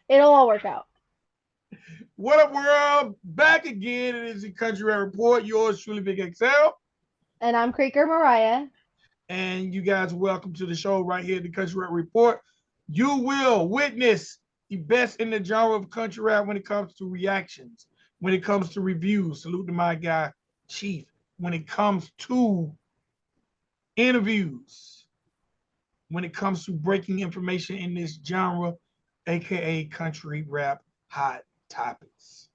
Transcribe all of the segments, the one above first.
It'll all work out. What up, world? Back again. It is the Country Rap Report. Yours truly, VicXL. And I'm Creeker Mariah. And you guys, welcome to the show right here at the Country Rap Report. You will witness the best in the genre of country rap when it comes to reactions, when it comes to reviews. Salute to my guy, Chief. When it comes to interviews, when it comes to breaking information in this genre, aka country rap hot topics.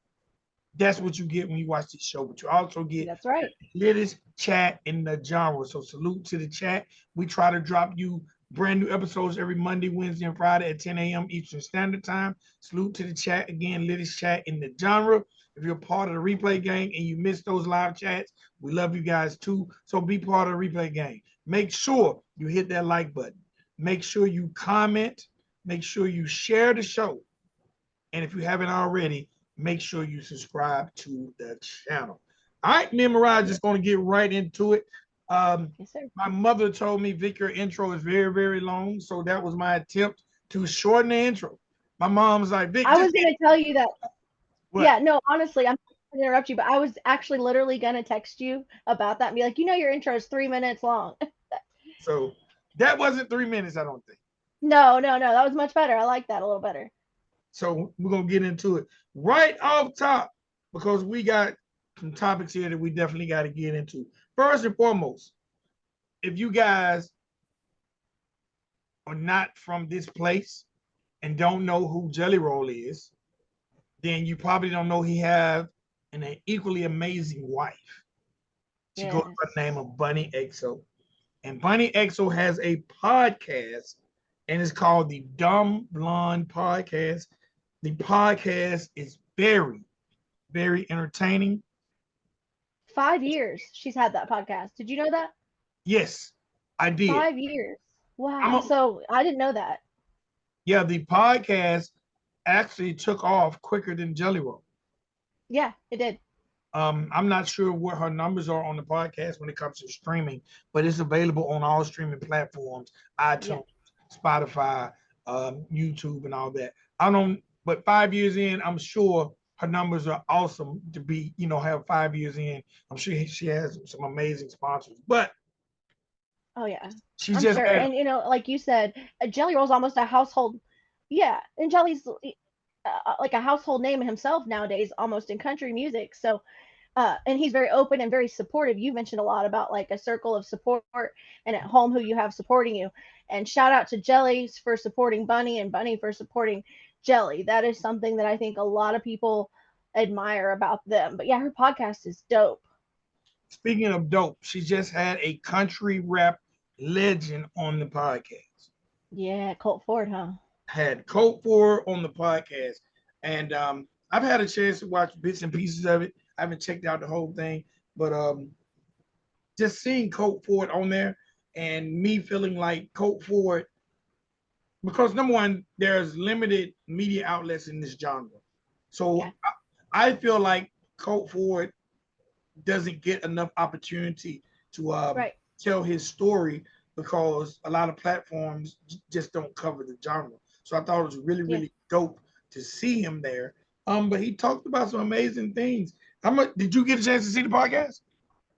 That's what you get when you watch this show, but you also get That's right. the latest chat in the genre. So salute to the chat. We try to drop you brand new episodes every Monday, Wednesday, and Friday at 10 a.m. Eastern Standard Time. Salute to the chat again, latest chat in the genre. If you're part of the replay gang and you missed those live chats, we love you guys too. So be part of the replay gang. Make sure you hit that like button. Make sure you comment. Make sure you share the show. And if you haven't already, make sure you subscribe to the channel. All right, me and Mariah just going to get right into it. Yes, sir. My mother told me, Vic, your intro is very, very long. So that was my attempt to shorten the intro. My mom's like, Vic, I just was going to tell you that. what? Yeah, no, honestly, I'm going to interrupt you, but I was actually literally going to text you about that and be like, your intro is 3 minutes long. So that wasn't 3 minutes, I don't think. No. That was much better. I like that a little better. So we're going to get into it right off top because we got some topics here that we definitely got to get into. First and foremost, if you guys are not from this place and don't know who Jelly Roll is, then you probably don't know he have an equally amazing wife. She goes by Yes. the name of Bunny XO. And Bunny XO has a podcast, and it's called the Dumb Blonde Podcast. The podcast is very, very entertaining. 5 years she's had that podcast. Did you know that? Yes, I did. 5 years. I'm Wow. a, So I didn't know that. yeah, the podcast actually took off quicker than Jelly Roll. Yeah, it did. I'm not sure what her numbers are on the podcast when it comes to streaming, but it's available on all streaming platforms, Yeah. iTunes, Spotify, YouTube, and all that. I don't, but 5 years in, I'm sure her numbers are awesome to be, have 5 years in. I'm sure she has some amazing sponsors, but Oh yeah, she I'm just sure. had, And like you said, Jelly Roll's almost a household. Yeah, and Jelly's like a household name himself nowadays, almost in country music. So, and he's very open and very supportive. You mentioned a lot about like a circle of support and at home who you have supporting you. And shout out to Jelly for supporting Bunny and Bunny for supporting Jelly. That is something that I think a lot of people admire about them. But yeah, her podcast is dope. speaking of dope, she just had a country rap legend on the podcast. Yeah, Colt Ford, huh? Had Colt Ford on the podcast, and I've had a chance to watch bits and pieces of it. I haven't checked out the whole thing, but just seeing Colt Ford on there and me feeling like Colt Ford, because number one, there's limited media outlets in this genre, so Yeah. I feel like Colt Ford doesn't get enough opportunity to Right. tell his story because a lot of platforms just don't cover the genre. So I thought it was really, Yeah. really dope to see him there. But he talked about some amazing things. How much did you get a chance to see the podcast?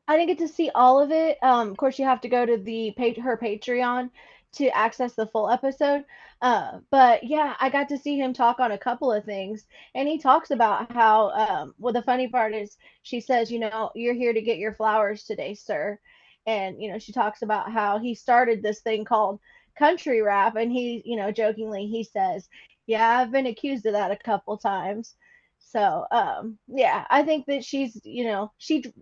I didn't get to see all of it. Of course, you have to go to the page, her Patreon, to access the full episode. But yeah, I got to see him talk on a couple of things, and he talks about how. Well, the funny part is, she says, you're here to get your flowers today, sir, and she talks about how he started this thing called country rap, and he, jokingly, he says, "Yeah, I've been accused of that a couple times." So, yeah, I think that she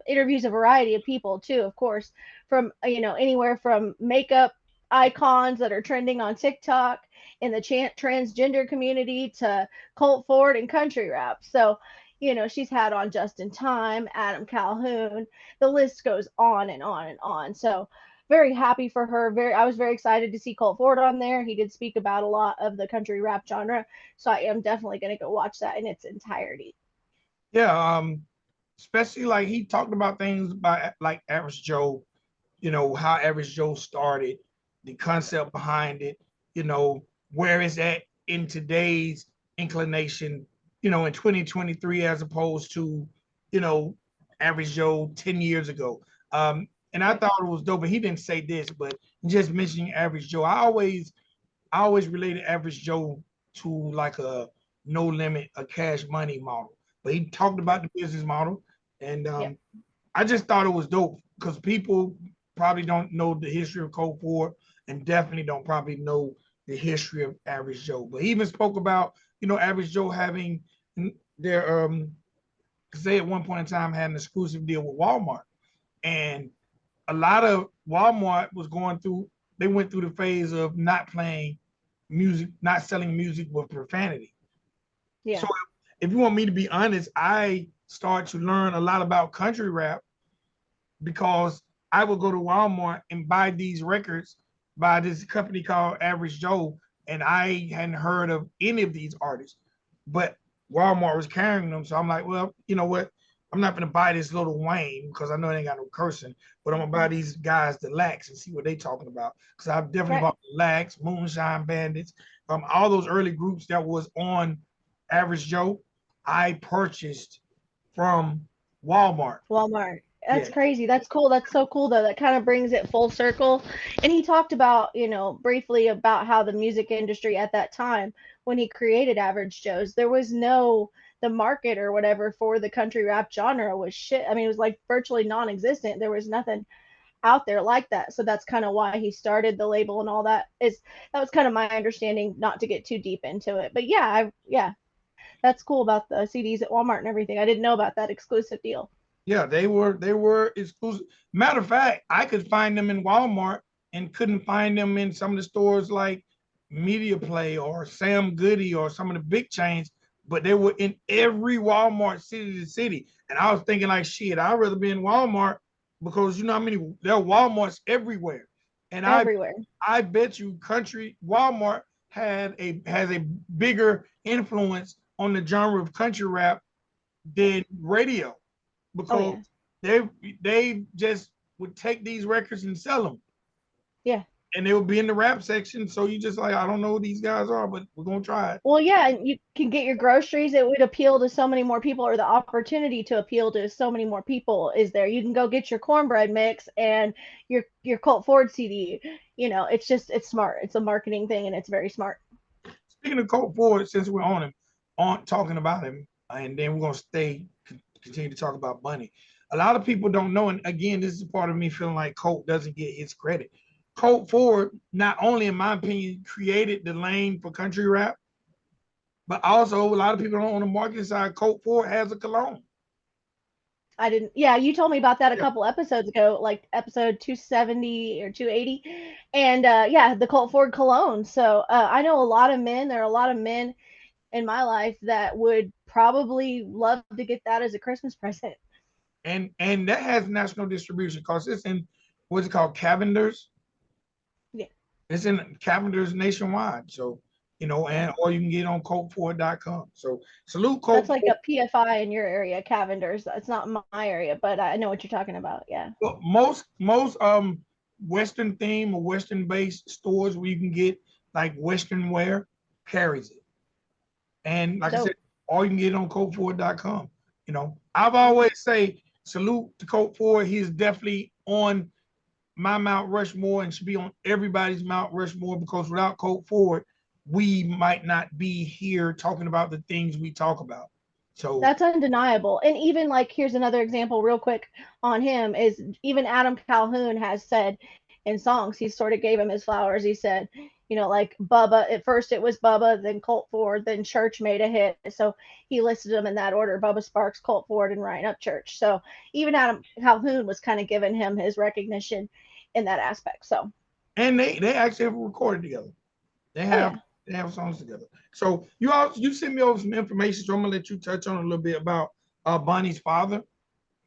interviews a variety of people too, of course, from, anywhere from makeup icons that are trending on TikTok in the transgender community to Colt Ford and country rap. So, she's had on Justin Time, Adam Calhoun, the list goes on and on and on. So, very happy for her. I was very excited to see Colt Ford on there. He did speak about a lot of the country rap genre, so I am definitely going to go watch that in its entirety. Yeah, especially like he talked about things by like Average Joe, how Average Joe started, the concept behind it, where it's at in today's inclination, in 2023 as opposed to, you know, Average Joe 10 years ago. And I Right. thought it was dope, but he didn't say this, but just mentioning Average Joe, I always related Average Joe to like a no limit, a cash money model. But he talked about Right. the business model, and Yep. I just thought it was dope because people probably don't know the history of Colt Ford and definitely don't probably know the history of Average Joe. But he even spoke about, Average Joe having their because they at one point in time had an exclusive deal with Walmart. And a lot of Walmart was going through, they went through the phase of not playing music, not selling music with profanity. So Yeah. if you want me to be honest, I started to learn a lot about country rap because I would go to Walmart and buy these records by this company called Average Joe, and I hadn't heard of any of these artists, but Walmart was carrying them. So I'm like, well, you know what? I'm not gonna buy this little Wayne because I know they ain't got no cursing, but I'm gonna buy these guys the Lax and see what they talking about. Because I've definitely Right. bought the Lax, Moonshine Bandits, all those early groups that was on Average Joe. I purchased from Walmart. Walmart. That's Yeah, crazy. That's cool. That's so cool though. That kind of brings it full circle. And he talked about, briefly about how the music industry at that time when he created Average Joe's, there was no the market or whatever for the country rap genre was shit. I mean, it was like virtually non-existent. There was nothing out there like that. So that's kind of why he started the label and all that. Is that was kind of my understanding, not to get too deep into it. But yeah, that's cool about the CDs at Walmart and everything. I didn't know about that exclusive deal. yeah, they were exclusive. Matter of fact, I could find them in Walmart and couldn't find them in some of the stores like Media Play or Sam Goody or some of the big chains, but they were in every Walmart city to city. And I was thinking like, shit, I'd rather be in Walmart because you know how many there are Walmarts everywhere. And I Everywhere. I bet you country Walmart has a bigger influence on the genre of country rap than radio Oh because yeah. they they just would take these records and sell them, Yeah. and they would be in the rap section. So you just like, I don't know who these guys are, but we're gonna try it. Well, yeah, and you can get your groceries. It would appeal to so many more people, or the opportunity to appeal to so many more people is there. You can go get your cornbread mix and your Colt Ford CD. It's just it's smart. It's a marketing thing, and it's very smart. Speaking of Colt Ford, since we're on him, on talking about him, and then we're gonna continue to talk about money. A lot of people don't know, and again, this is part of me feeling like Colt doesn't get his credit. Colt Ford, not only in my opinion, created the lane for country rap, but also a lot of people don't on the marketing side. Colt Ford has a cologne. I didn't. Yeah, you told me about that a Yeah. couple episodes ago, like episode 270 or 280, and yeah, the Colt Ford cologne. So I know a lot of men. There are a lot of men in my life that would probably love to get that as a Christmas present. And that has national distribution because it's in what's it called, Cavenders. Yeah, It's in Cavenders nationwide. So and or you can get it on coltford.com. So salute that's Colt like Ford. a PFI in your area, Cavenders. It's not my area, but I know what you're talking about. Yeah. Well, most Western theme or Western based stores where you can get like Western wear carries it. And like I said, Dope. or you can get it on coltford.com. I've always say salute to Colt Ford. He's definitely on my Mount Rushmore and should be on everybody's Mount Rushmore because without Colt Ford, we might not be here talking about the things we talk about. So, That's undeniable. And even like here's another example real quick on him is even Adam Calhoun has said in songs, he sort of gave him his flowers. He said, like Bubba, at first it was Bubba, then Colt Ford, then Church made a hit. So he listed them in that order, Bubba Sparks, Colt Ford, and Ryan Upchurch. So even Adam Calhoun was kind of giving him his recognition in that aspect. So and they actually have recorded together. They oh have yeah. they have songs together. So you sent me over some information, so I'm gonna let you touch on a little bit about Bonnie's father.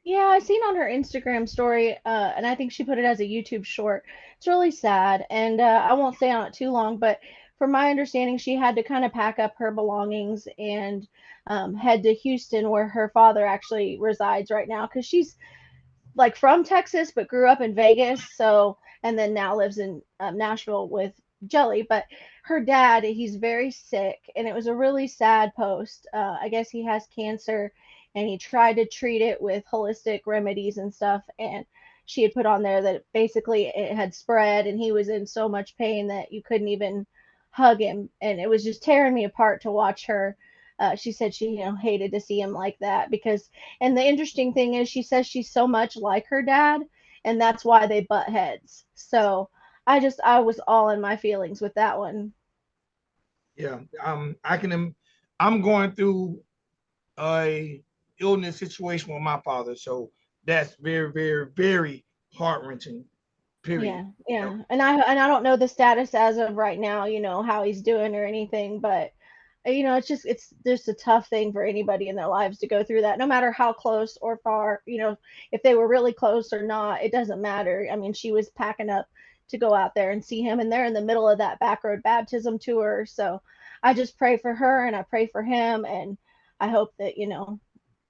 Yeah, I seen on her Instagram story, and I think she put it as a YouTube short. It's really sad, and I won't stay on it too long, but from my understanding, she had to kind of pack up her belongings and head to Houston, where her father actually resides right now, because she's like from Texas, but grew up in Vegas, so and then now lives in Nashville with Jelly, but her dad, he's very sick, and it was a really sad post. I guess he has cancer, and he tried to treat it with holistic remedies and stuff. And she had put on there that basically it had spread, and he was in so much pain that you couldn't even hug him, and it was just tearing me apart to watch her. She said she, hated to see him like that because, and the interesting thing is, she says she's so much like her dad, and that's why they butt heads. So I was all in my feelings with that one. Yeah. I'm going through a illness situation with my father, so that's very, very, very heart wrenching. Period. Yeah, You know. yeah. And I don't know the status as of right now, how he's doing or anything, but it's just a tough thing for anybody in their lives to go through that, no matter how close or far, if they were really close or not, it doesn't matter. I mean, she was packing up to go out there and see him, and they're in the middle of that back road baptism tour. So I just pray for her and I pray for him, and I hope that,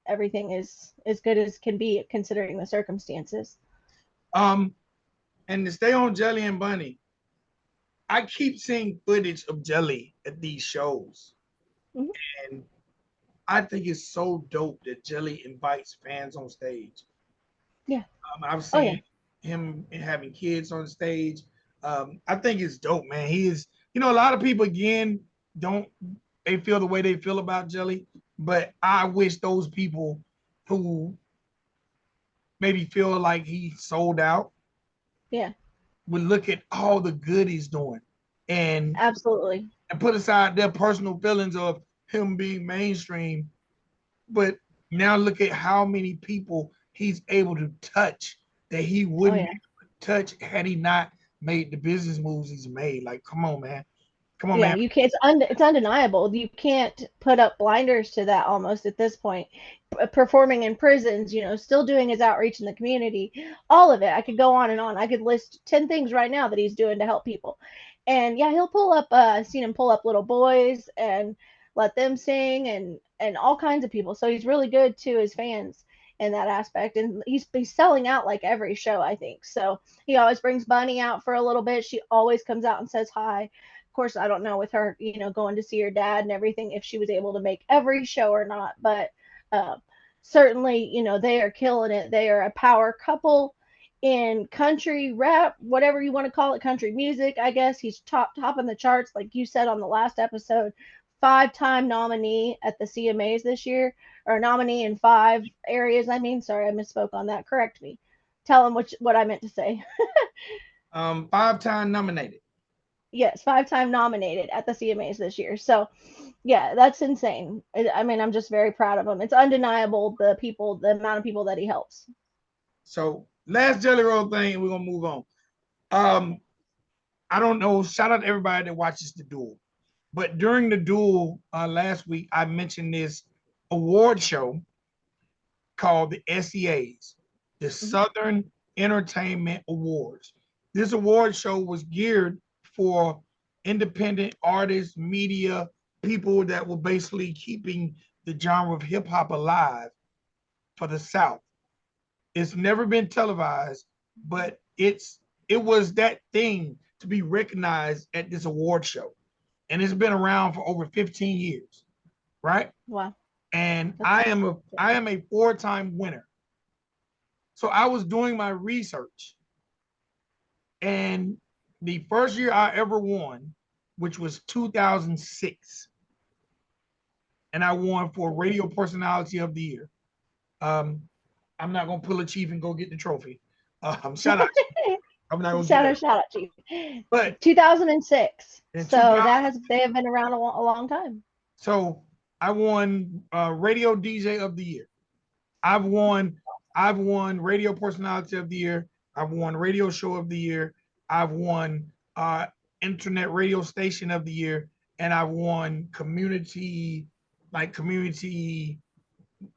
everything is as good as can be considering the circumstances. Um, and to stay on Jelly and Bunny, I keep seeing footage of Jelly at these shows, Mhm. and I think it's so dope that Jelly invites fans on stage. Yeah. I've Oh yeah. seen him having kids on stage. I think it's dope, man. He is, a lot of people again don't they feel the way they feel about Jelly, but I wish those people who maybe feel like he sold out Yeah. would look at all the good he's doing and Absolutely. and put aside their personal feelings of him being mainstream, but now look at how many people he's able to touch that he Oh wouldn't be yeah. able to touch had he not made the business moves he's made. Like, come on, man. Come on, Yeah, man. you can't. It's undeniable. You can't put up blinders to that almost at this point. Performing in prisons, still doing his outreach in the community, all of it. I could go on and on. I could list 10 things right now that he's doing to help people. And yeah, he'll pull up. I've seen him pull up little boys and let them sing, and all kinds of people. So he's really good to his fans in that aspect. And he's selling out like every show, I think. So he always brings Bunny out for a little bit. She always comes out and says hi. Of course, I don't know with her, going to see her dad and everything, if she was able to make every show or not, but uh, certainly, they are killing it. They are a power couple in country rap, whatever you want to call it, country music. I guess he's top in the charts, like you said on the last episode. 5-time nominee at the CMAs this year, or nominee in 5 areas. I mean, sorry, I misspoke on that. Correct me. Tell him what I meant to say. 5-time nominated. Yes, 5-time nominated at the CMAs this year. So yeah, that's insane. I mean, I'm just very proud of him. It's undeniable the amount of people that he helps. So last Jelly Roll thing, and we're gonna move on. Um, I don't know. Shout out to everybody that watches the duel. But during the duel last week, I mentioned this award show called the SEAs, the Mhm. Southern Entertainment Awards. This award show was geared for independent artists, media, people that were basically keeping the genre of hip hop alive for the South. It's never been televised, but it was that thing to be recognized at this award show. And it's been around for over 15 years, right? Wow, And that's I am a four-time winner. So I was doing my research, and the first year I ever won, which was 2006, and I won for Radio Personality of the Year. Um, I'm not gonna pull a chief and go get the trophy. Shout out, Chief. I'm not gonna get that. shout out, Chief. But 2006. in So 2000, they have been around a long time. so I won Radio DJ of the Year. I've won I've won Radio Personality of the Year. I've won Radio Show of the Year. I've won Internet Radio Station of the Year, and I've won Community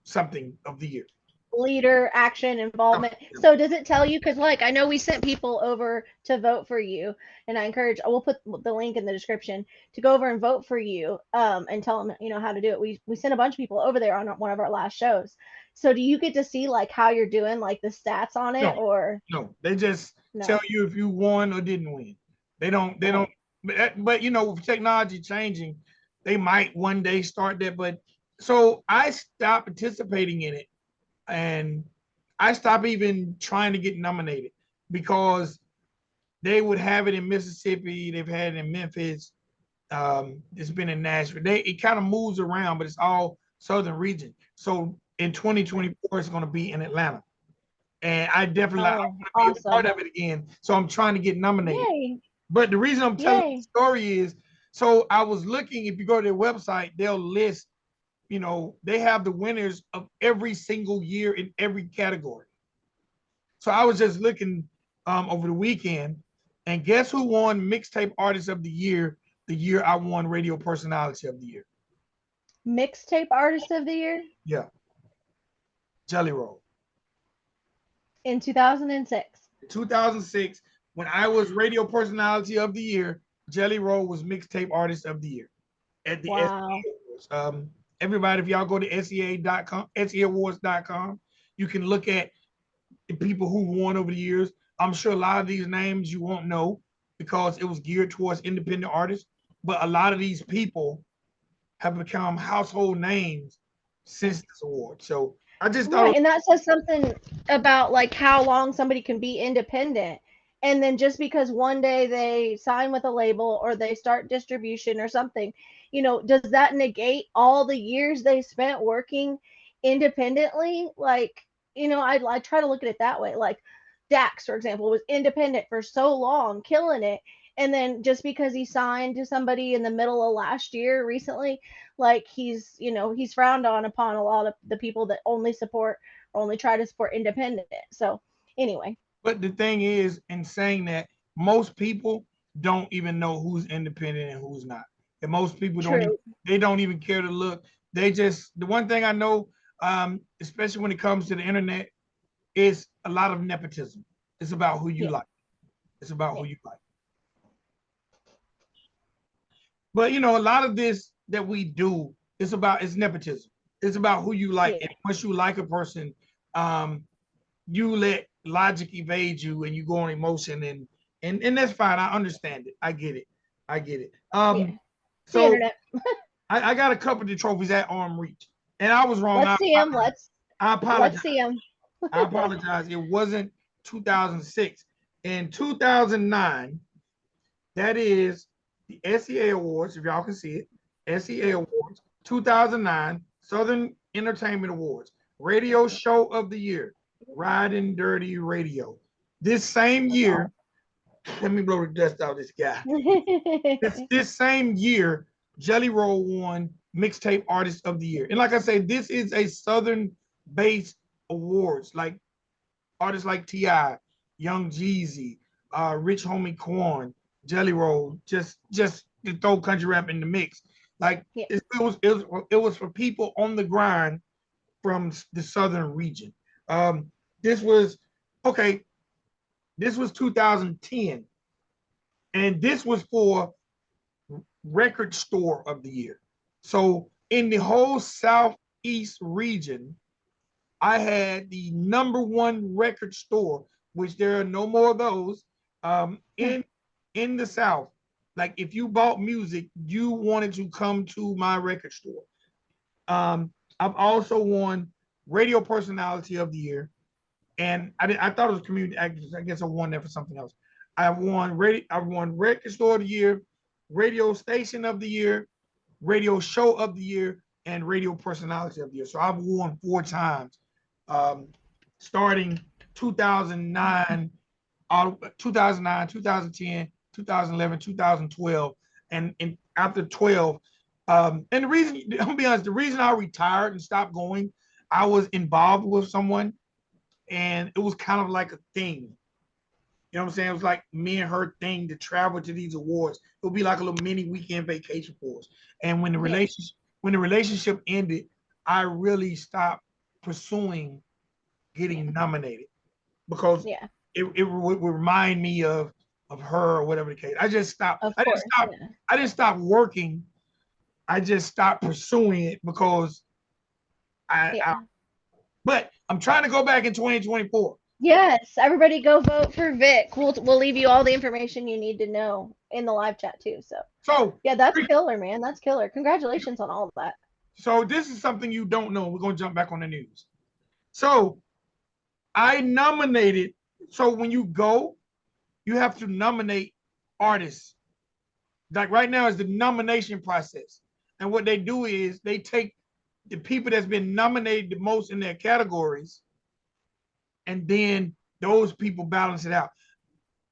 something of the year. Leader, action, involvement. So does it tell you? Because like I know we sent people over to vote for you, and I encourage. We'll put the link in the description to go over and vote for you, and tell them how to do it. We sent a bunch of people over there on one of our last shows. So do you get to see like how you're doing, like the stats on it, No, or no, they just tell no? you if you won or didn't win. They don't. They Oh, don't. but you know, with technology changing, they might one day start that. But so I stopped participating in it, and I stopped even trying to get nominated because they would have it in Mississippi, they've had it in Memphis, it's been in Nashville. It kind of moves around, but it's all southern region. So in 2024, it's going to be in Atlanta, and I definitely I want to be a part Awesome. of it again. So I'm trying to get nominated. Yay. But the reason I'm telling the Yay. story is, so I was looking. If you go to their website, they'll list. You know, they have the winners of every single year in every category. So I was just looking over the weekend, and guess who won Mixtape Artist of the Year? The year I won Radio Personality of the Year. Mixtape Artist of the Year Yeah, Jelly Roll. in 2006. 2006, when I was Radio Personality of the Year, Jelly Roll was Mixtape Artist of the Year at the Wow. SEA Awards. Everybody, if y'all go to SEA.com, SEAwards.com, you can look at the people who won over the years. I'm sure a lot of these names you won't know because it was geared towards independent artists, but a lot of these people have become household names since this award. So I just thought it Right, and that says something about like how long somebody can be independent. And then just because one day they sign with a label or they start distribution or something, does that negate all the years they spent working independently? Like, I try to look at it that way. Like Dax, for example, was independent for so long, killing it. And then just because he signed to somebody in the middle of last year recently, like he's frowned on upon a lot of the people that only support or only try to support independent. So anyway, But the thing is, in saying that, most people don't even know who's independent and who's not. And most people don't even, true. they don't even care to look. They just, the one thing I know, especially when it comes to the internet, is a lot of nepotism. It's about who you Yeah, like. It's about yeah, who you like. But you know, a lot of this that we do is about it's nepotism. It's about who you like. yeah, And once you like a person, um, you let logic evade you and you go on emotion and that's fine. I understand it. I get it. I get it. yeah. The So internet. I got a couple of the trophies at arm reach. And I was wrong. Let's see him. let's I let's apologize. see him. I apologize. It wasn't 2006. In 2009, that is the SEA Awards, if y'all can see it. SEA Awards, 2009, Southern Entertainment Awards, Radio Show of the Year, Riding Dirty Radio. This same That's year, all. let me blow the dust out of this guy. This same year, Jelly Roll won Mixtape Artist of the Year. And like I say, this is a Southern based awards, like artists like T.I., Young Jeezy, Rich Homie Quan, Jelly Roll, just to throw country rap in the mix. Like Yeah, it was for people on the grind from the southern region. Um, this was okay. This was 2010, and this was for record store of the year. So in the whole southeast region, I had the number one record store, which there are no more of those in the South. Like if you bought music, you wanted to come to my record store. I've also won Radio Personality of the Year, and I thought it was community actors. I guess I won that for something else. I've won Record Store of the Year, Radio Station of the Year, Radio Show of the Year, and Radio Personality of the Year. So I've won 4 times, um, starting 2009, 2009, 2010, 2011, 2012, and after 12. And the reason, I'll be honest, the reason I retired and stopped going, I was involved with someone, and it was kind of like a thing. You know what I'm saying? It was like me and her thing to travel to these awards. It would be like a little mini weekend vacation for us. And yeah, when the relationship ended, I really stopped pursuing yeah, getting nominated because yeah. it would remind me of her or whatever the case. I just stopped. Of course. Yeah. I didn't stop working. I just stopped pursuing it because I Yeah. but I'm trying to go back in 2024. Yes, everybody go vote for Vic. We'll leave you all the information you need to know in the live chat too. So So, yeah, that's killer, man. That's killer. Congratulations on all of that. so this is something you don't know. We're gonna jump back on the news. So I nominated. So when you go, you have to nominate artists. Like right now is the nomination process. And what they do is they take the people that's been nominated the most in their categories, and then those people balance it out.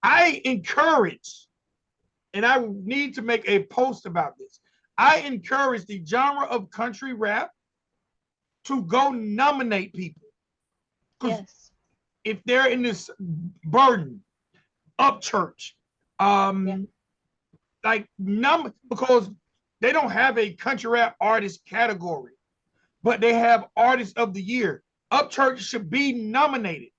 I encourage, and I need to make a post about this. I encourage the genre of country rap to go nominate people. Because Yes. if they're in this burden, Upchurch, Yeah. like because they don't have a country rap artist category, but they have artist of the year. Upchurch should be nominated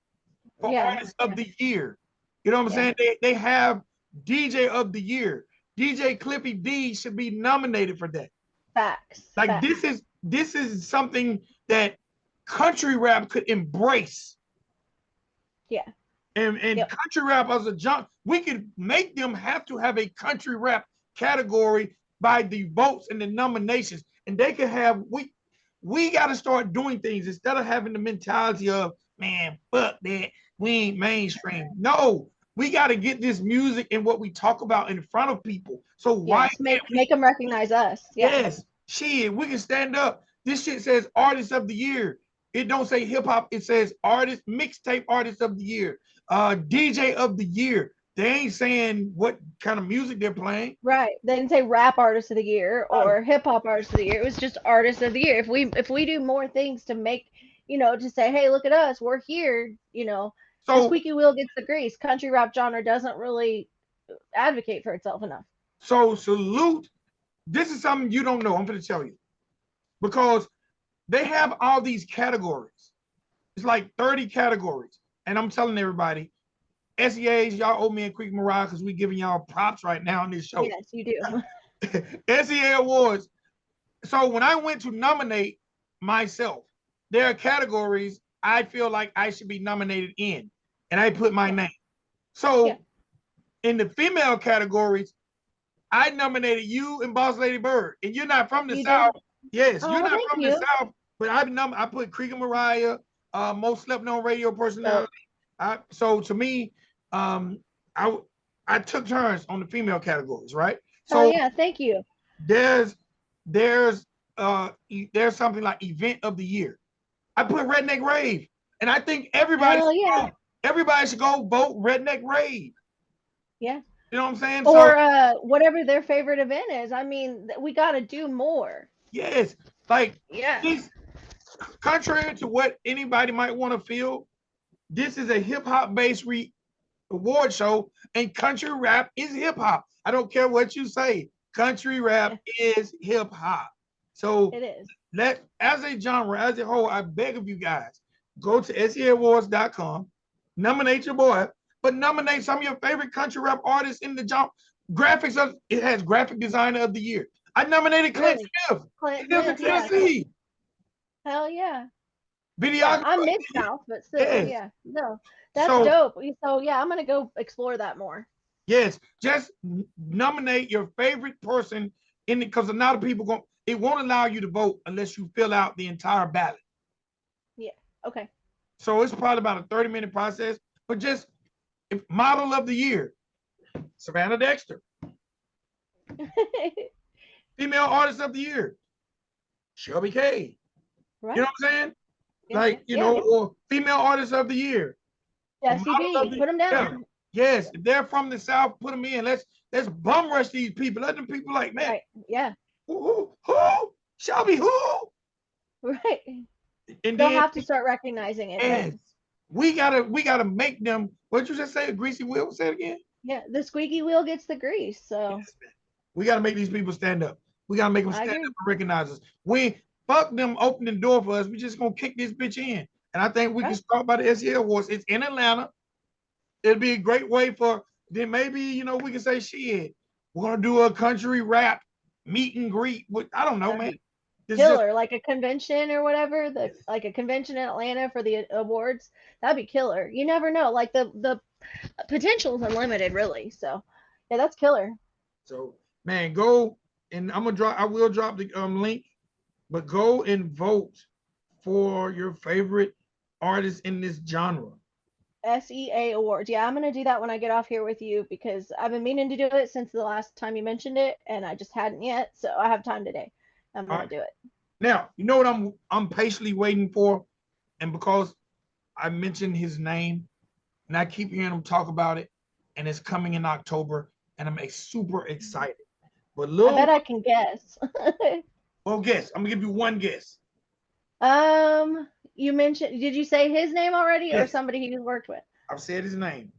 for Yeah. artist of the year. You know what I'm Yeah. saying? They have DJ of the year. DJ Clippy D should be nominated for that. Facts. Like Facts. this is something that country rap could embrace. Yeah. And Yep. country rap as a genre, we could make them have to have a country rap category by the votes and the nominations. And they could have we got to start doing things instead of having the mentality of, man, fuck that, we ain't mainstream. No, we got to get this music and what we talk about in front of people. So why Yes. can't Make them recognize us. Yeah. yes, shit, we can stand up. This shit says artist of the year. It don't say hip hop. It says artist, mixtape artist of the year, DJ of the year. They ain't saying what kind of music they're playing. Right. They didn't say rap artist of the year Right. or hip hop artist of the year. It was just artist of the year. If we do more things to make, to say, hey, look at us, we're here. The So squeaky wheel gets the grease. Country rap genre doesn't really advocate for itself enough. so salute. This is something you don't know. I'm gonna tell you because they have all these categories. It's like 30 categories, and I'm telling everybody, SEAs, y'all owe me and Creeker Mariah because we giving y'all props right now on this show. Yes, you do. SEA Awards. So when I went to nominate myself, there are categories I feel like I should be nominated in, and I put my Yeah. name. So Yeah. in the female categories, I nominated you and Boss Lady Bird, and you're not from the You South. did. Yes, you're Oh, not thank from the you. South, but I put Creeker Mariah, most slept on radio personality. So, So to me, um, I I took turns on the female categories, right? hell So yeah, thank you. there's there's there's something like event of the year. I put Redneck Rave, and I think Hell yeah. everybody should go vote Redneck Rave. Yeah. You know what I'm saying? So Or whatever their favorite event is. I mean, we got to do more. yes, like Yeah. this, contrary to what anybody might want to feel, this is a hip hop based award show, and country rap is hip hop. I don't care what you say. Country Yeah, rap is hip hop. So it is. let as a genre, as a whole, I beg of you guys, go to seawards.com, nominate your boy, but nominate some of your favorite country rap artists in the genre. Graphics of it has graphic designer of the year. I nominated Clint Really. Smith. He Clint lives in Smith, yeah. Tennessee. Hell yeah. Yeah, Videographer. I'm Mid South, but still, Yes. yeah. No, that's So dope. So, yeah, I'm going to go explore that more. yes, just nominate your favorite person in it because a lot of people going it won't allow you to vote unless you fill out the entire ballot. Yeah. Okay. So it's probably about a 30-minute process. But just model of the year, Savannah Dexter. Female artist of the year, Shelby K. Right. You know what I'm saying? Yeah. Like, Yeah. or female artist of the year. Or Jesse model of B. the Put them yeah. down. Yes, if they're from the South, put them in. Let's bum rush these people. Let them people like, man, Right. Yeah. who? Shelby, who? Right. And They'll then have to start recognizing it, yes, man. we gotta make them. What you just say? A greasy wheel? Say it again. Yeah. The squeaky wheel gets the grease. So, Yes, man. We gotta make these people stand up. We gotta make them I stand up agree. and recognize us. We fuck them opening the door for us. We just gonna kick this bitch in. And I think we can Right. start by the SEL Awards. It's in Atlanta. It'll be a great way for then maybe we can say shit. We're gonna do a country rap meet and greet. I don't know, man. This is just Killer, like a convention or whatever, like a convention in Atlanta for the awards. That'd be killer. You never know. Like the potential is unlimited, really. So, yeah, that's killer. so man, go and I will drop the link, but go and vote for your favorite artist in this genre. SEA awards. Yeah, I'm gonna do that when I get off here with you because I've been meaning to do it since the last time you mentioned it, and I just hadn't yet. So I have time today. I'm All gonna right. do it. Now, you know what I'm patiently waiting for, and because I mentioned his name and I keep hearing him talk about it, and it's coming in October, and I'm super excited. But I Lil, bet I can guess. well, guess. I'm gonna give you one guess. You mentioned, did you say his name already or Yes, somebody he's worked with? I've said his name.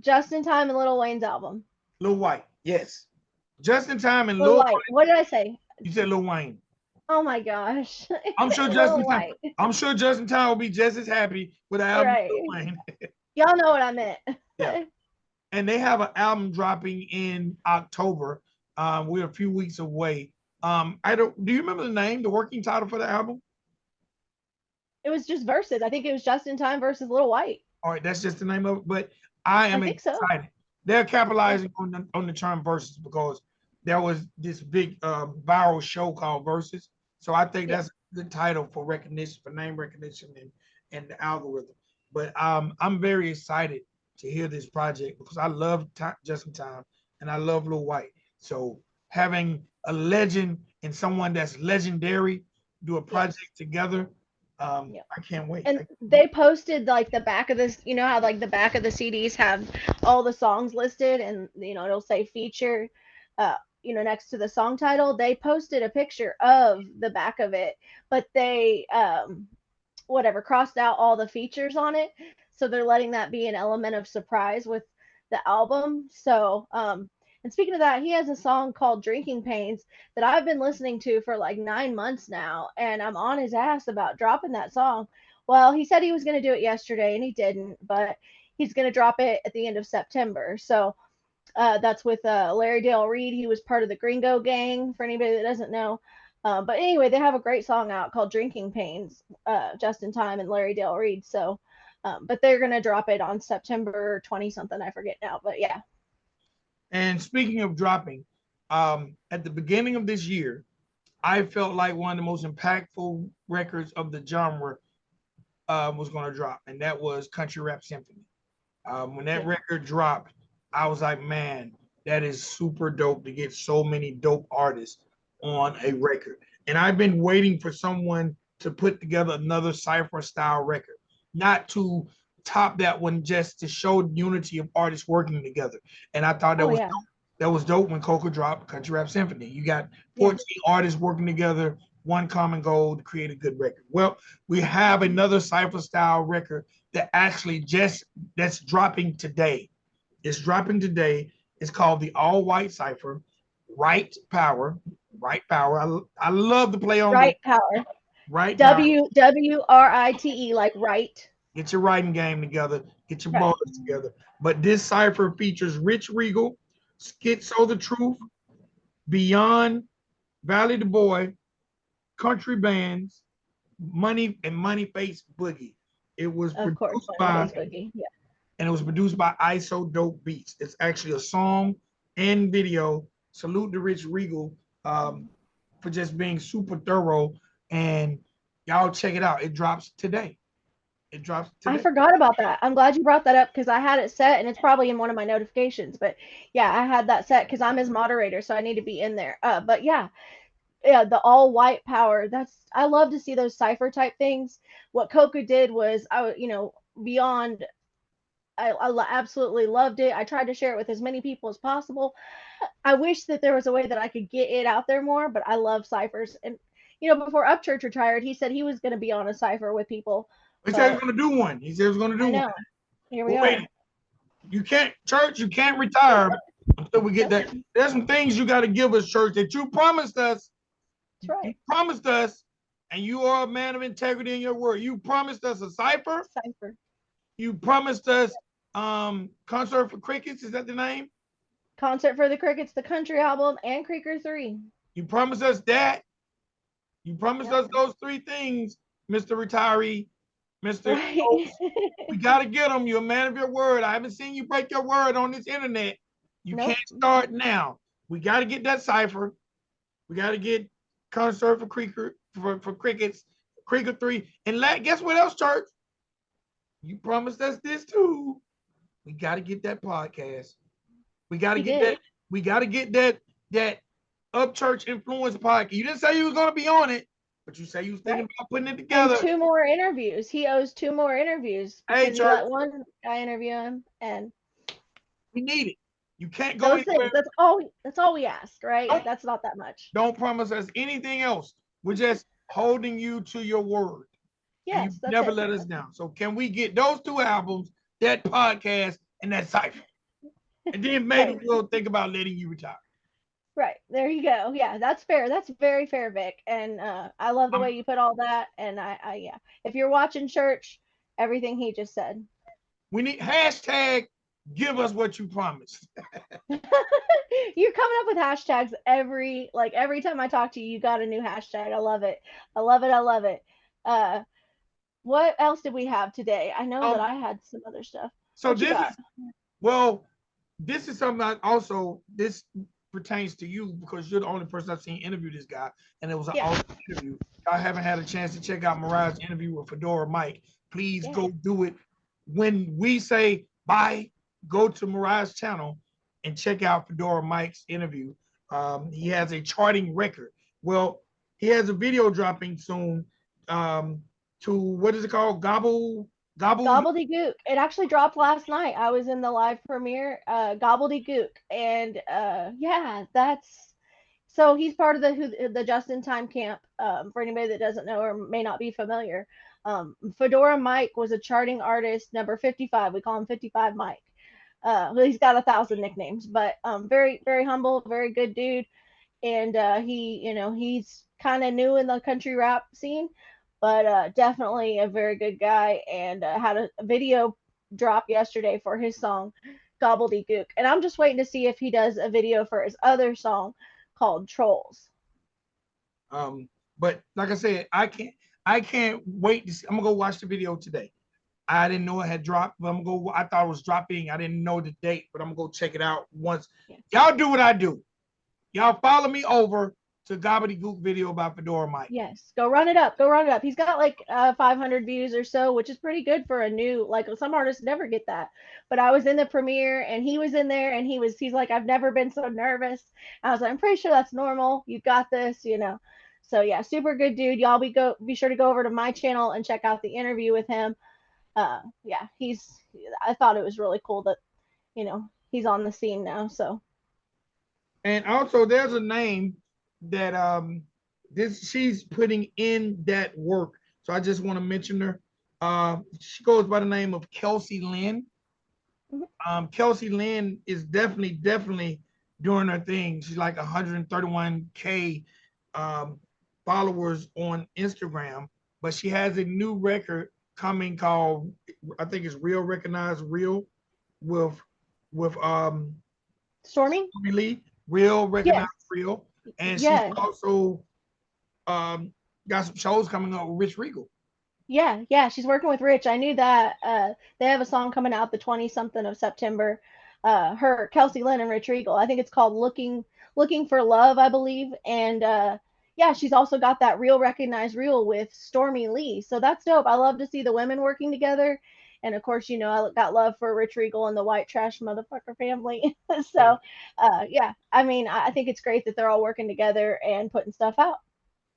Just in Time and Lil Wayne's album. Lil White. Yes. Just in time and Lil Lil White. What did I say? You said Lil Wayne. Oh my gosh. I'm sure Lil Justin Time. White. I'm sure Justin Time will be just as happy with an album with Lil Right. Wayne. Y'all know what I meant. Yeah. And they have an album dropping in October. We're a few weeks away. I don't. Do you remember the name, the working title for the album? It was just verses. I think it was Just in Time versus Lil White. All right, that's just the name of it. But I I am think so. excited. They're Yeah. capitalizing on the term verses because there was this big viral show called Versus. So I think Yeah. that's the title for recognition, for name recognition, and the algorithm. But I'm very excited to hear this project because I love Justin Time and I love Lil White. So having a legend and someone that's legendary do a Yes. project together, Yeah. I can't wait. And they posted like the back of this, you know how like the back of the CDs have all the songs listed and it'll say feature next to the song title. They posted a picture of the back of it, but they whatever crossed out all the features on it. So they're letting that be an element of surprise with the album. So and speaking of that, he has a song called Drinking Pains that I've been listening to for like 9 months now, and I'm on his ass about dropping that song. Well, he said he was going to do it yesterday, and he didn't, but he's going to drop it at the end of September. So that's with Larry Dale Reed. He was part of the Gringo Gang, for anybody that doesn't know. But anyway, they have a great song out called Drinking Pains, Just in Time and Larry Dale Reed. So, but they're going to drop it on September 20 something. I forget now. But yeah. And speaking of dropping, at the beginning of this year, I felt like one of the most impactful records of the genre was going to drop, and that was Country Rap Symphony. When that Yeah. record dropped, I was like, man, that is super dope to get so many dope artists on a record. And I've been waiting for someone to put together another cypher style record, not to top that one, just to show the unity of artists working together. And I thought Oh, yeah. that was dope when Coca dropped Country Rap Symphony. You got Yeah. 14 artists working together, one common goal to create a good record. Well, we have another cypher style record that actually just that's dropping today. It's dropping today. It's called the All White Cipher, Right Power. Right Power. I love to play on the Right Power. Right Power. WWRITE, like right. Get your writing game together. Get your Right. bars together. But this cipher features Rich Regal, Schizo the Truth, Beyond, Valley the Boy, Country Bands, Money Face Boogie. It was Of course, produced Money by Face Boogie. Yeah. and it was produced by ISO Dope Beats. It's actually a song and video. Salute to Rich Regal for just being super thorough. And y'all check it out. It drops today. It drops I today. forgot about that. I'm glad you brought that up because I had it set and it's probably in one of my notifications. But yeah, I had that set because I'm his moderator, so I need to be in there. But yeah, yeah, the all white power. I love to see those cipher type things. What Coca did was beyond. I absolutely loved it. I tried to share it with as many people as possible. I wish that there was a way that I could get it out there more, but I love ciphers. And before Upchurch retired, he said he was going to be on a cipher with people, He said he was but going to do one. He said he was going to do I one. know. Here we But wait, are. you can't retire until we get Nope. that. There's some things you got to give us, church, that you promised us. That's You right. promised us, and you are a man of integrity in your word. You promised us a cipher. Cipher. You promised us concert for crickets. Is that the name? Concert for the Crickets, the country album, and Creeker 3. You promised us that. You promised Yep. us those three things, Mr. Retiree, Mr. Right. Host. We got to get them. You're a man of your word. I haven't seen you break your word on this internet. You can't Nope. start now. We got to get that cipher. We got to get concert for Creeker for Crickets, Creeker 3. And guess what else, church? You promised us this too. We got to get that podcast. We got to He get did. that. We got to get that Up Church Influence podcast. You didn't say you was going to be on it, but you say you was thinking Right. about putting it And together. 2 more interviews. He owes 2 more interviews Hey, because he church, let one guy interview him, and we need it. You can't go those things. anywhere. That's all we asked, right? Don't, That's not that much. don't promise us anything else. We're just holding you to your word, and you Yes, that's never it. let us down. So can we get those two albums, that podcast, and that cipher? And then maybe Right. we'll think about letting you retire. Right. There you go. Yeah, that's fair. That's very fair, Vic. And I love the Um, way you put all that. And yeah. If you're watching church, everything he just said. we need hashtag give us what you promised. You're coming up with hashtags every time I talk to you, you got a new hashtag. I love it. I love it. I love it. Uh, what else did we have today? I know that Um, I had some other stuff. so What you this got? is well, this is something that also this pertains to you because you're the only person I've seen interview this guy, and it was an Yeah. awesome interview. I haven't had a chance to check out Mariah's interview with Fedora Mike. Please Yeah. go do it. When we say bye, go to Mariah's channel and check out Fedora Mike's interview. He has a charting record. Well, he has a video dropping soon. To what is it called? Gobble. Gobbledygook. It actually dropped last night. I was in the live premiere, Gobbledygook, and yeah, that's so he's part of the Just in Time camp. For anybody that doesn't know or may not be familiar, Fedora Mike was a charting artist, number 55. We call him 55 Mike. Well, he's got 1,000 nicknames, but very very humble, very good dude, and he's kind of new in the country rap scene, but definitely a very good guy, and had a video drop yesterday for his song Gobbledygook, and I'm just waiting to see if he does a video for his other song called Trolls. Um, but like I said, I can't wait to see. I'm gonna go watch the video today. I didn't know it had dropped, but I'm gonna go. I thought it was dropping. I didn't know the date, but I'm gonna go check it out once. Yeah. Y'all do what I do. Y'all follow me over to Gobbledygook video by Fedora Mike. Yes, go run it up. Go run it up. He's got like 500 views or so, which is pretty good for a new. Like some artists never get that. But I was in the premiere and he was in there and he's like, I've never been so nervous. I was like, I'm pretty sure that's normal. You got this. So yeah, super good dude. Y'all be sure to go over to my channel and check out the interview with him. Yeah, I thought it was really cool that he's on the scene now. So And also, there's a name that she's putting in that work. So I just want to mention her. She goes by the name of Kelsey Lynn. mhm. Kelsey Lynn is definitely doing her thing. She's like 131K followers on Instagram, but she has a new record coming called, I think it's Real Recognize Real, with with Stormy, Lee, Real Recognize yes, Real, and she's yes. also um, got some shows coming up with Rich Regal. Yeah, yeah, she's working with Rich. I knew that. They have a song coming out the 20 something of September. Her, Kelsey Lynn and Rich Regal. I think it's called Looking for Love, I believe. And yeah, she's also got that Real Recognize Real with Stormy Lee. So that's dope. I love to see the women working together. And of course, I got love for Rich Regal and the white trash motherfucker family. Yeah. So yeah, I mean, I think it's great that they're all working together and putting stuff out.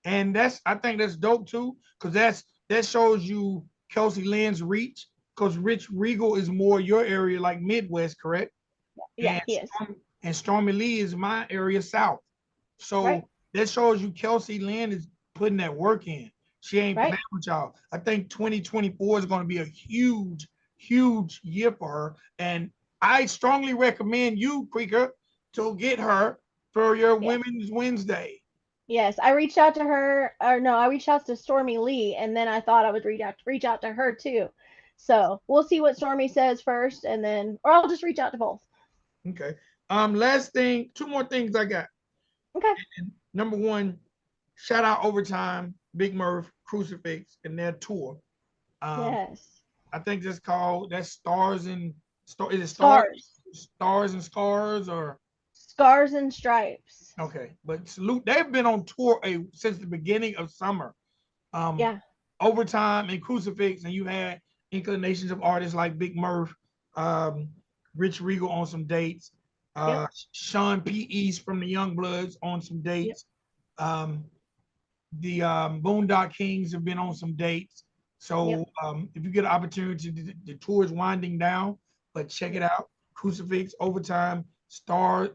And I think that's dope too, because that shows you Kelsey Lynn's reach. Because Rich Regal is more your area, like Midwest, correct? Yeah, And he is. Stormy Lee is my area South. Right, So that shows you Kelsey Lynn is putting that work in. She ain't right. playing with y'all. I think 2024 is going to be a huge year for her. And I strongly recommend you, Creeker, to get her for your Yes. Women's Wednesday. Yes, I reached out to her, or no, I reached out to Stormy Lee, and then I thought I would reach out to her too. So we'll see what Stormy says first, and then, or I'll just reach out to both. Okay. Last thing, two more things I got. Okay. Number one, shout out Overtime, Big Murph, Crucifix, and their tour. Um, Yes. I think that's Stars and Is it Scars. Stars and Scars or Scars and Stripes. okay? But salute, they've been on tour since the beginning of summer. Um, Yeah. Overtime and Crucifix, and you had inclinations of artists like Big Murph, um, Rich Regal on some dates, Yep. Sean P. East from the Young Bloods on some Yep. dates. Um, the Boondock Kings have been on some dates. Yep. So if you get an opportunity, the tour is winding down, but check it Yep. out. Crucifix, Overtime, Stars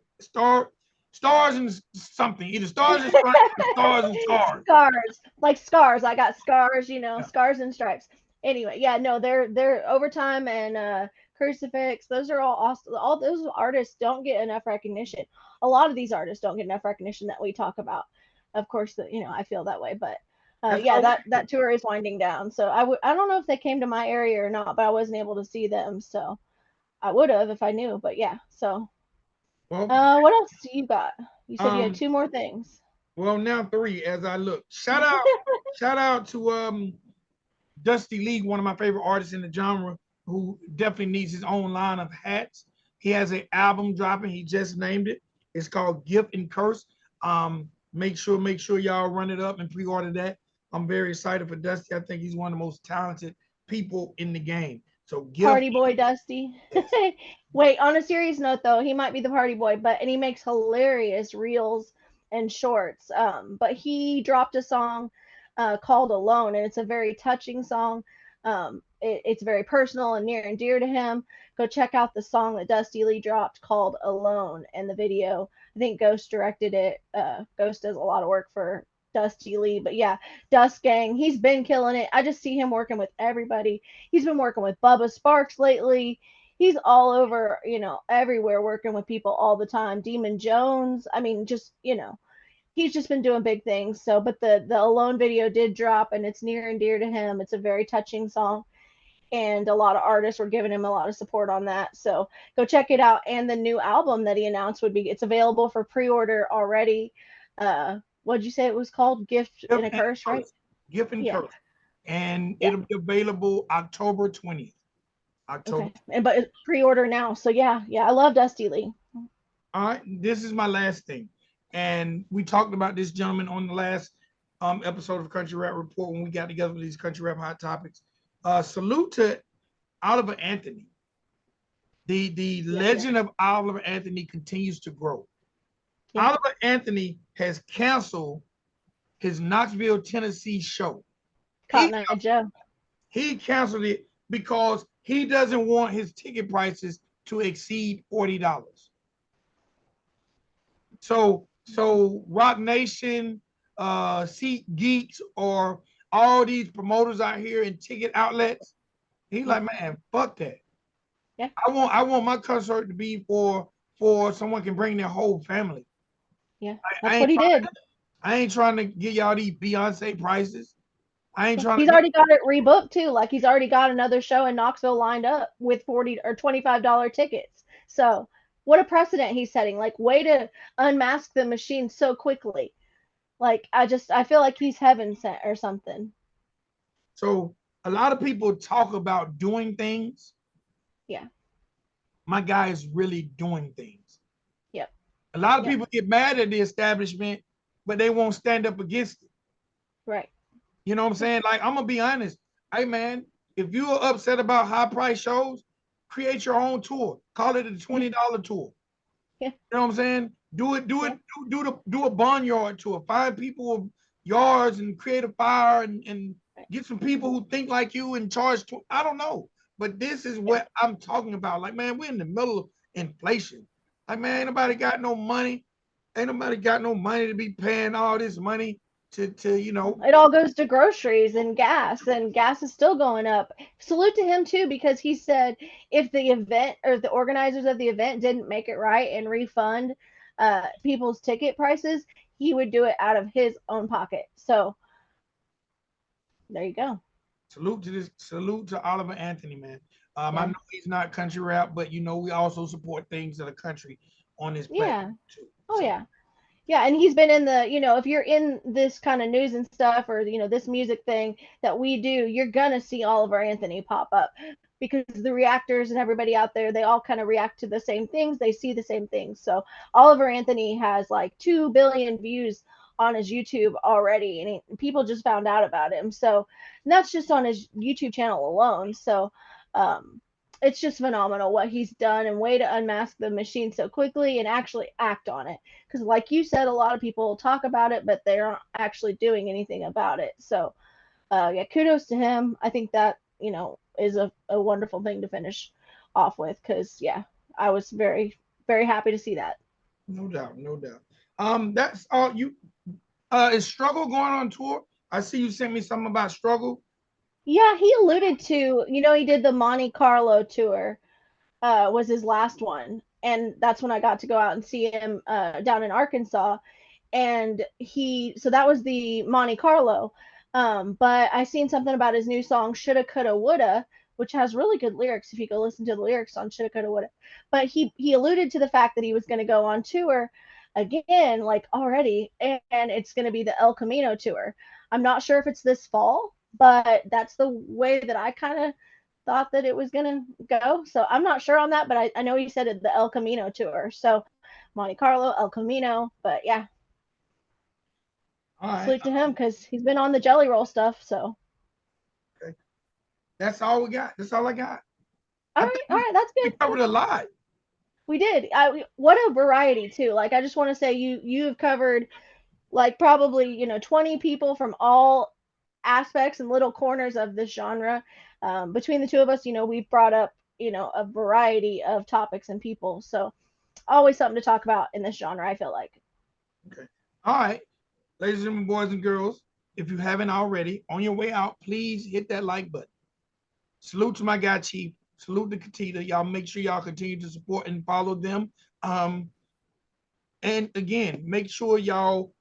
and something. Either Stars and Stripes or Stars and Scars. Scars, like scars. I got scars, Yeah. scars and stripes. Anyway, yeah, no, they're Overtime and Crucifix. Those are all awesome. All those artists don't get enough recognition. A lot of these artists don't get enough recognition that we talk about. Of course, that I feel that way, but That's yeah, how we that feel. tour is winding down. So I don't know if they came to my area or not, but I wasn't able to see them. So I would have if I knew. But yeah, so Well, what else do you got? You said you had um, two more things. well now three as I look. Shout out to Dusty Lee, one of my favorite artists in the genre, who definitely needs his own line of hats. He has an album dropping. He just named it. It's called Gift and Curse. Make sure y'all run it up and pre-order that. I'm very excited for Dusty. I think he's one of the most talented people in the game. So Gift, Party boy Dusty. yes. Wait, on a serious note though, he might be the party boy, but and he makes hilarious reels and shorts. But he dropped a song called Alone, and it's a very touching song. It's very personal and near and dear to him. Go check out the song that Dusty Lee dropped called Alone and the video. I think Ghost directed it. Ghost does a lot of work for Dusty Lee, but yeah, Dust Gang, he's been killing it. I just see him working with everybody. He's been working with Bubba Sparks lately. He's all over, everywhere working with people all the time. Demon Jones. I mean, just, he's just been doing big things. So, but the Alone video did drop and it's near and dear to him. It's a very touching song. And a lot of artists were giving him a lot of support on that. So go check it out. And the new album that he announced it's available for pre-order already. What'd you say it was called? Gift Gift and a and Curse, right? Curse. Gift and Yeah. Curse. And Yeah. it'll be available October 20th. October. Okay. But it's pre-order now. So yeah, I love Dusty Lee. All right, this is my last thing. And we talked about this gentleman on the last episode of Country Rap Report when we got together with these country rap hot topics. Salute to Oliver Anthony. The Yes, sir. legend of Oliver Anthony continues to grow. Yeah. Oliver Anthony has canceled his Knoxville, Tennessee show. He Cotton Eye Joe. he canceled it because he doesn't want his ticket prices to exceed $40. So Rock Nation, Seat Geeks, or all these promoters out here in ticket outlets, he like, Hmm. man, fuck that. Yeah. I want my concert to be for someone can bring their whole family. Yeah. I That's what ain't he trying did. I ain't trying to get y'all these Beyonce prices. I ain't Yeah. trying He's to already got it rebooked too. Like he's already got another show in Knoxville lined up with 40 or $25 tickets. So what a precedent he's setting. Like way to unmask the machine so quickly. Like I feel like he's heaven sent or something. so a lot of people talk about doing things. Yeah. My guy is really doing things. Yep. A lot of Yep. people get mad at the establishment, but they won't stand up against it. Right. You know what I'm saying? Like, I'm gonna be honest. Hey man, if you're upset about high price shows, create your own tour. Call it a Yeah. $20 tour. Yeah. You know what I'm saying? Yeah. Do a barnyard tour. Find people with yards and create a fire and Right. get some people who think like you and charge. I don't know, but this is Yeah. what I'm talking about. Like, man, we're in the middle of inflation. Like, man, ain't nobody got no money. Ain't nobody got no money to be paying all this money to It all goes to groceries and gas is still going up. Salute to him too, because he said if the event or the organizers of the event didn't make it right and refund people's ticket prices, he would do it out of his own pocket. So there you go. salute to Oliver Anthony, man. I Yeah. know he's not country rap, but we also support things that are country on this platform Yeah. too. Oh So yeah. Yeah, and he's been in the, if you're in this kind of news and stuff, or this music thing that we do, you're gonna see Oliver Anthony pop up because the reactors and everybody out there, they all kind of react to the same things, they see the same things. So Oliver Anthony has like 2 billion views on his YouTube already, and people just found out about him. So, and that's just on his YouTube channel alone. So, um, it's just phenomenal what he's done, and way to unmask the machine so quickly and actually act on it. Because, like you said, a lot of people talk about it, but they aren't actually doing anything about it. So, yeah, kudos to him. I think that, is a wonderful thing to finish off with. Because, yeah, I was very, very happy to see that. No doubt, no doubt. That's all you. Is Struggle going on tour? I see you sent me something about Struggle. Yeah, he alluded to, he did the Monte Carlo tour, was his last one. And that's when I got to go out and see him down in Arkansas. And so that was the Monte Carlo. But I seen something about his new song Shoulda Coulda Woulda, which has really good lyrics if you go listen to the lyrics on Shoulda Coulda Woulda. But he alluded to the fact that he was going to go on tour again, like already, and it's going to be the El Camino tour. I'm not sure if it's this fall, but that's the way that I kind of thought that it was going to go. So I'm not sure on that, but I know he said it, the El Camino tour. So Monte Carlo, El Camino, but yeah, All right. salute to him because he's been on the Jelly Roll stuff. So Okay. That's all we got. That's all I got. all I right, think all right, that's we good. covered a lot. We did. What a variety too. Like I just want to say you have covered like probably 20 people from all aspects and little corners of this genre. Between the two of us, we've brought up a variety of topics and people. So always something to talk about in this genre. I feel like. Okay. All right. Ladies and gentlemen, boys and girls, if you haven't already, on your way out, please hit that like button. Salute to my guy Chief. Salute to Katita. Y'all make sure y'all continue to support and follow them. And again, make sure y'all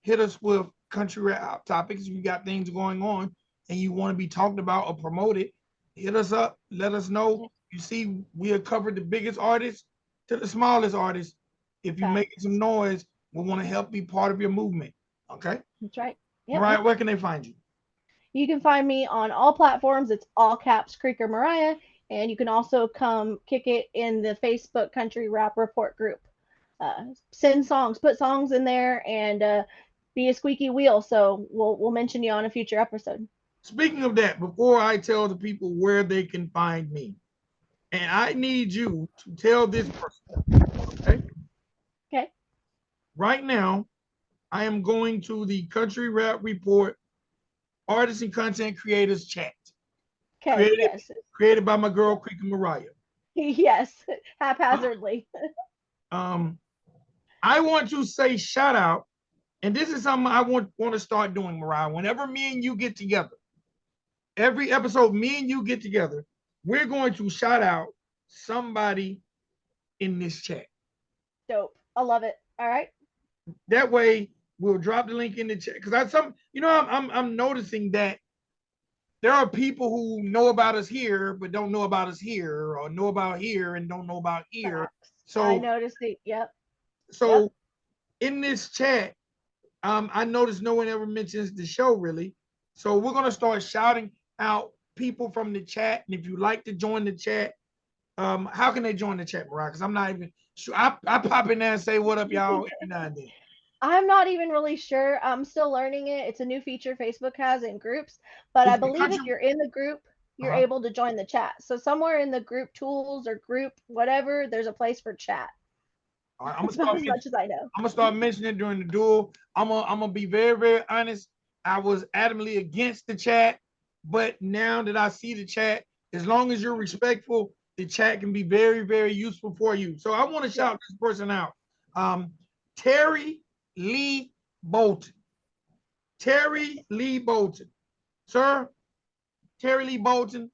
hit us with country rap topics. If you got things going on and you want to be talked about or promoted, hit us up. Let us know. You see, we have covered the biggest artists to the smallest artists. If you're making some noise, we want to help be part of your movement. Okay. That's right. Yep. Mariah, where can they find you? You can find me on all platforms. It's all caps Creeker Mariah. And you can also come kick it in the Facebook Country Rap Report group. Send songs, put songs in there, and be a squeaky wheel. So we'll mention you on a future episode. Speaking of that, before I tell the people where they can find me, and I need you to tell this person, okay? Okay. Right now, I am going to the Country Rap Report Artists and Content Creators Chat. Okay. Yes. Created by my girl, Creeker Mariah. Yes. Haphazardly. I want to say shout out, and this is something I want to start doing, Mariah. Whenever me and you get together, every episode, me and you get together, we're going to shout out somebody in this chat. Dope. I love it. All right. That way, we'll drop the link in the chat because I'm noticing that there are people who know about us here but don't know about us here, or know about here and don't know about here. Facts. So I noticed it. Yep. So yep. In this chat, I noticed no one ever mentions the show really. So we're gonna start shouting out people from the chat. And if you like to join the chat, how can they join the chat, Mariah? Because I'm not even sure. I pop in there and say what up, y'all, every now and then. I'm not even really sure. I'm still learning it. It's a new feature Facebook has in groups, but I believe if you're in the group, you're able to join the chat. So somewhere in the group tools or group whatever, there's a place for chat. All right, I'm That's about as much as I know. I'm gonna start mentioning it during the duel. I'm gonna be very, very honest. I was adamantly against the chat, but now that I see the chat, as long as you're respectful, the chat can be very, very useful for you. So I want to shout this person out. Terry Lee Bolton. Terry Lee Bolton. Sir, Terry Lee Bolton,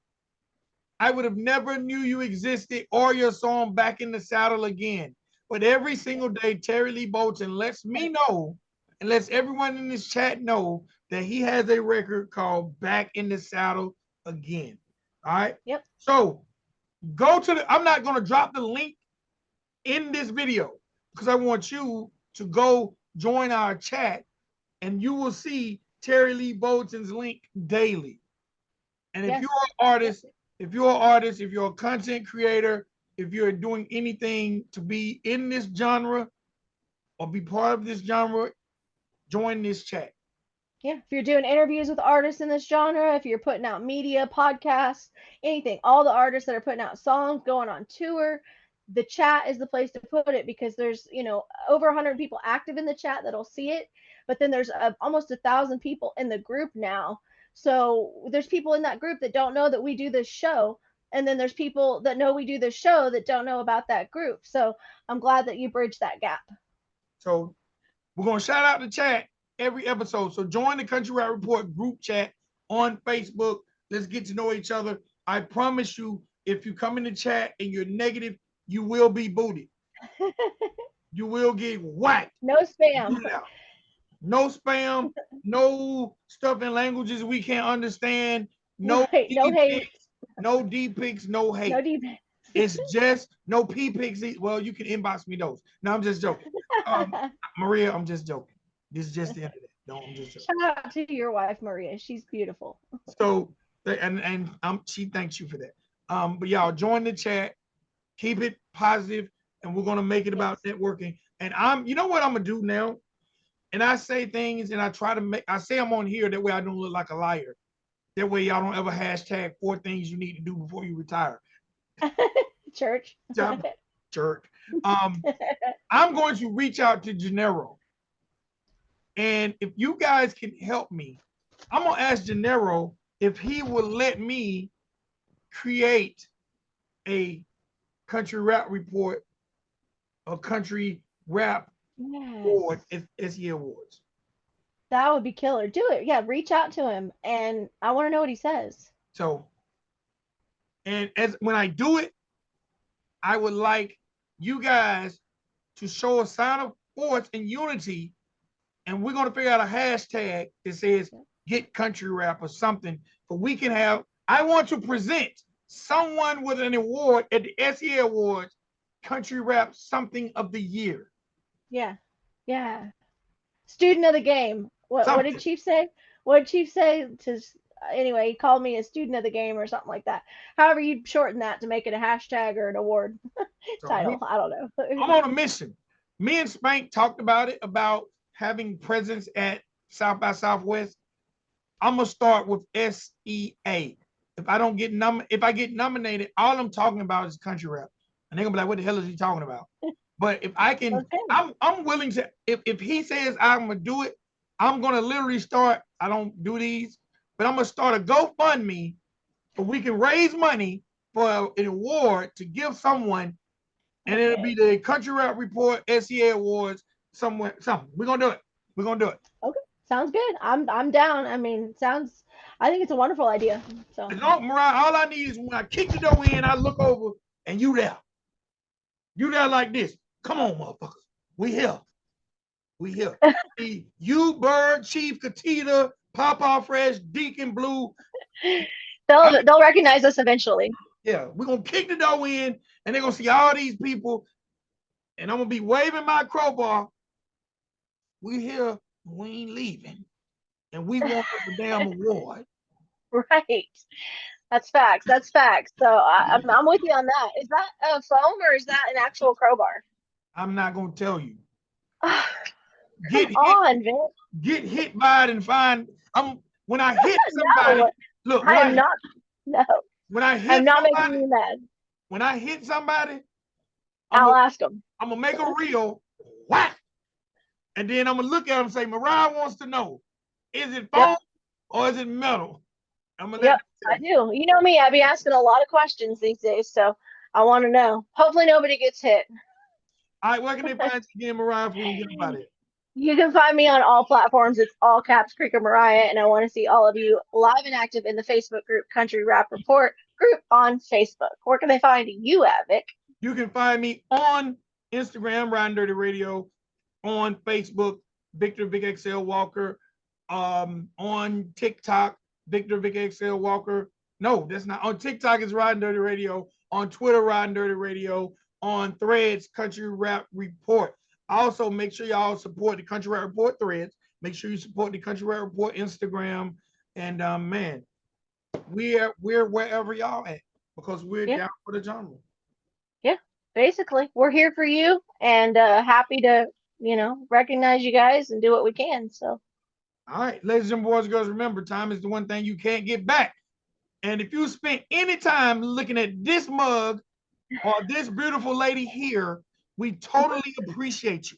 I would have never knew you existed or your song Back in the Saddle Again. But every single day, Terry Lee Bolton lets me know and lets everyone in this chat know that he has a record called Back in the Saddle Again. All right? Yep. So go to I'm not going to drop the link in this video because I want you to go join our chat, and you will see Terry Lee Bolton's link daily. And if Yes. you're an artist, if you're a content creator, if you're doing anything to be in this genre or be part of this genre, join this chat. Yeah, if you're doing interviews with artists in this genre, if you're putting out media, podcasts, anything, all the artists that are putting out songs, going on tour, the chat is the place to put it because there's, over 100 people active in the chat that'll see it, but then there's almost 1,000 people in the group now. So there's people in that group that don't know that we do this show, and then there's people that know we do this show that don't know about that group. So I'm glad that you bridged that gap. So we're gonna shout out the chat every episode. So join the Country Rap Report group chat on Facebook. Let's get to know each other. I promise you, if you come in the chat and you're negative, you will be booted. You will get whacked. No spam. No spam, no stuff in languages we can't understand, no Right, no D hate. pics, no D pics, no hate. No deep. It's just no P pics. Well, you can inbox me those. No, I'm just joking. Maria, I'm just joking. This is just the end of that. No, I'm just joking. Shout out to your wife, Maria. She's beautiful. So, and she thanks you for that. But y'all join the chat, keep it positive, and we're gonna make it about networking. And you know what I'm gonna do now? And I say things and I try to I say I'm on here, that way I don't look like a liar. That way y'all don't ever hashtag 4 things you need to do before you retire. Church. Church. I'm going to reach out to Gennaro. And if you guys can help me, I'm going to ask Gennaro if he will let me create a country rap report, a country rap award at SE Awards. That would be killer. Do it. Yeah, reach out to him and I want to know what he says. So, and when I do it, I would like you guys to show a sign of force and unity, and we're going to figure out a hashtag that says get country rap or something, but we can have, I want to present someone with an award at the SE Awards, country rap something of the year. Yeah. Yeah. Student of the game. What did Chief say? What did Chief say? Anyway, he called me a student of the game or something like that. However, you shorten that to make it a hashtag or an award title. I don't know. I'm on a mission. Me and Spank talked about it, about having presence at South by Southwest. I'm gonna start with SEA. If I get nominated, all I'm talking about is country rap, and they're gonna be like, "What the hell is he talking about?" But if I can, okay. I'm willing to. If he says I'm gonna do it, I'm gonna literally start. I don't do these, but I'm gonna start a GoFundMe, so we can raise money for an award to give someone, and it'll be the Country Rap Report SEA Awards somewhere. Something. We're gonna do it. We're gonna do it. Okay, sounds good. I'm down. I mean, I think it's a wonderful idea. So, Mariah, all I need is when I kick the door in, I look over and you there. You there like this. Come on, motherfuckers. We here. We here. You, Bird, Chief, Katita, Papa Fresh, Deacon Blue. They'll recognize us eventually. Yeah, we're gonna kick the door in, and they're gonna see all these people, and I'm gonna be waving my crowbar. We here, we ain't leaving, and we want the damn award. Right. That's facts. That's facts. So I'm with you on that. Is that a foam or is that an actual crowbar? I'm not gonna tell you. Get hit by it and find. When I hit somebody. No, look, I am not. No. When I hit, I'm not making you mad. When I hit somebody, I'll ask them. I'm gonna make a reel, whack, and then I'm gonna look at them and say, Mariah wants to know, is it foam or is it metal? I'm gonna I do. You know me, I be asking a lot of questions these days, so I want to know. Hopefully nobody gets hit. All right, where can they find you again, Mariah, if we can get about it? You can find me on all platforms. It's all caps Creeker Mariah, and I want to see all of you live and active in the Facebook group Country Rap Report group on Facebook. Where can they find you at, Vic? You can find me on Instagram, Riding Dirty Radio, on Facebook, Victor VicXL Walker, on TikTok, Victor VicXL Walker. No, that's not. On TikTok, it's Riding Dirty Radio. On Twitter, Riding Dirty Radio. On Threads, Country Rap Report. Also, make sure y'all support the Country Rap Report threads. Make sure you support the Country Rap Report Instagram. And man, we're wherever y'all at because we're Yeah. down for the genre. Yeah. Basically, we're here for you and happy to, recognize you guys and do what we can. So, All right, ladies and boys, girls, remember, time is the one thing you can't get back. And if you spent any time looking at this mug or this beautiful lady here, we mhm, totally appreciate you.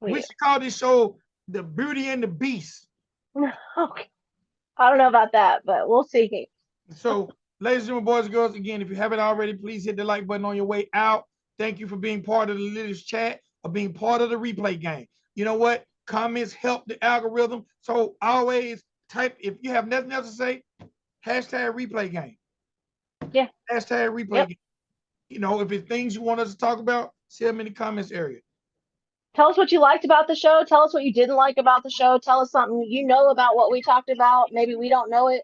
we We do. should call this show The Beauty and the Beast. Okay. I don't know about that, but we'll see. So, ladies and boys and girls, again, if you haven't already, please hit the like button on your way out. Thank you for being part of the Litters chat or being part of the replay game. You know what? Comments help the algorithm. So always type, if you have nothing else to say, hashtag replay game. Yeah. Hashtag replay Yep. game. You know, if it's things you want us to talk about, say them in the comments area. Tell us what you liked about the show. Tell us what you didn't like about the show. Tell us something you know about what we talked about. Maybe we don't know it.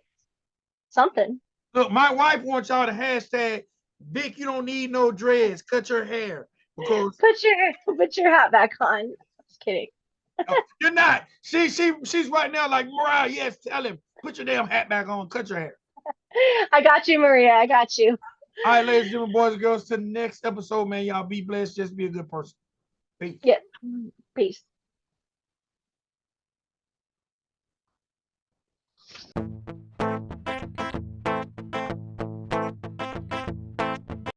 Something. Look, my wife wants y'all to hashtag Vic, you don't need no dreads. Cut your hair. Because Put your hat back on. Just kidding. you're not. She's right now like Mariah. Yes, tell him. Put your damn hat back on. Cut your hair. I got you, Maria. I got you. All right, ladies and gentlemen, boys and girls, to the next episode, man. Y'all be blessed. Just be a good person. Peace. Yeah. Peace.